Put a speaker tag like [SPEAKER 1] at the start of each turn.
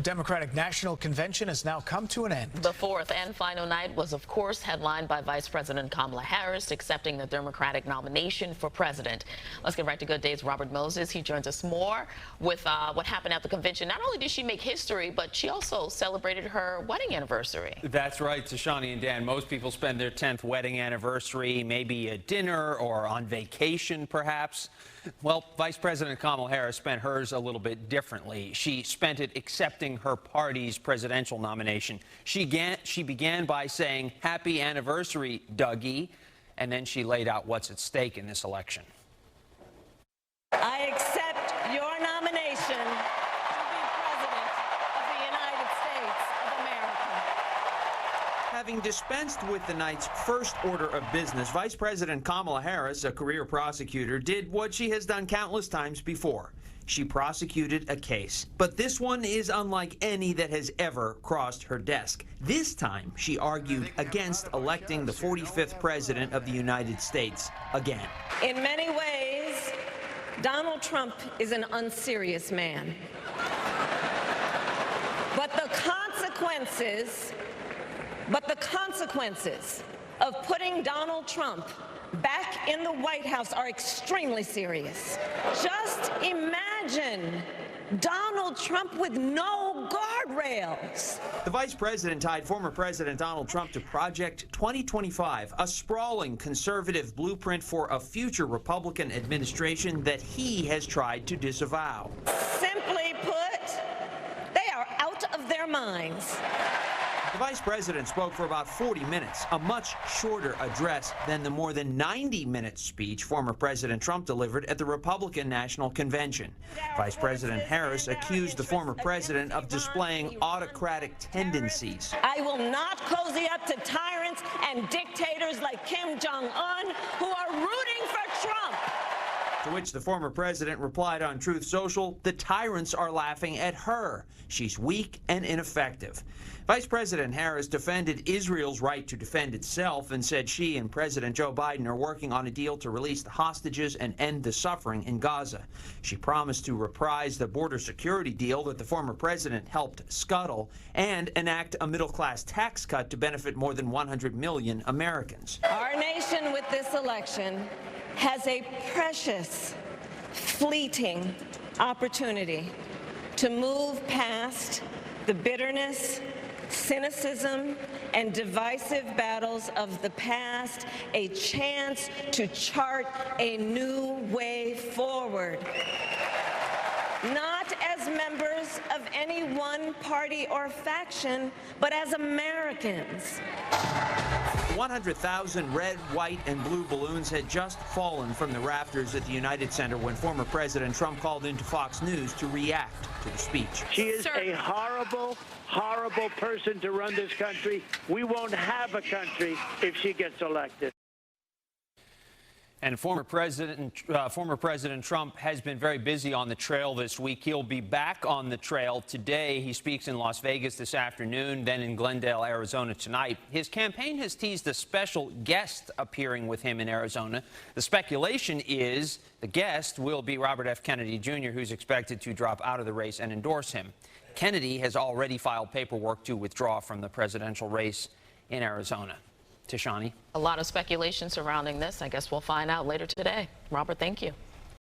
[SPEAKER 1] Democratic National Convention has now come to an end.
[SPEAKER 2] The fourth and final night was, of course, headlined by Vice President Kamala Harris accepting the Democratic nomination for president. Let's get right to Good Day's Robert Moses. He joins us more with what happened at the convention. Not only did she make history, but she also celebrated her wedding anniversary.
[SPEAKER 3] That's right, Tashani and Dan. Most people spend their 10th wedding anniversary, maybe a dinner or on vacation, perhaps. Well, Vice President Kamala Harris spent hers a little bit differently. She spent it accepting her party's presidential nomination. She began by saying, "Happy anniversary, Dougie," and then she laid out what's at stake in this election.
[SPEAKER 4] I accept your nomination to be President of the United States of America.
[SPEAKER 5] Having dispensed with the night's first order of business, Vice President Kamala Harris, a career prosecutor, did what she has done countless times before. She prosecuted a case. But this one is unlike any that has ever crossed her desk. This time, she argued against electing the 45th President of the United States again.
[SPEAKER 4] In many ways, Donald Trump is an unserious man. But the consequences of putting Donald Trump back in the White House are extremely serious. Just imagine Donald Trump with no guardrails.
[SPEAKER 5] The vice president tied former President Donald Trump to Project 2025, a sprawling conservative blueprint for a future Republican administration that he has tried to disavow.
[SPEAKER 4] Simply put, they are out of their minds.
[SPEAKER 5] The vice president spoke for about 40 minutes, a much shorter address than the more than 90-minute speech former President Trump delivered at the Republican National Convention. Vice President Harris accused the former president of displaying autocratic tendencies.
[SPEAKER 4] I will not cozy up to tyrants and dictators like Kim Jong-un who are rooting for Trump.
[SPEAKER 5] To which the former president replied on Truth Social, "The tyrants are laughing at her. She's weak and ineffective." Vice President Harris defended Israel's right to defend itself and said she and President Joe Biden are working on a deal to release the hostages and end the suffering in Gaza. She promised to reprise the border security deal that the former president helped scuttle and enact a middle-class tax cut to benefit more than 100 million Americans.
[SPEAKER 4] Our nation with this election has a precious, fleeting opportunity to move past the bitterness, cynicism, and divisive battles of the past, a chance to chart a new way forward. Not as members of any one party or faction, but as Americans.
[SPEAKER 5] 100,000 red, white, and blue balloons had just fallen from the rafters at the United Center when former President Trump called into Fox News to react to the speech.
[SPEAKER 6] She is a horrible, horrible person to run this country. We won't have a country if she gets elected.
[SPEAKER 3] And former President Trump has been very busy on the trail this week. He'll be back on the trail today. He speaks in Las Vegas this afternoon, then in Glendale, Arizona tonight. His campaign has teased a special guest appearing with him in Arizona. The speculation is the guest will be Robert F. Kennedy, Jr., who's expected to drop out of the race and endorse him. Kennedy has already filed paperwork to withdraw from the presidential race in Arizona. Tashani?
[SPEAKER 2] A lot of speculation surrounding this. I guess we'll find out later today. Robert, thank you.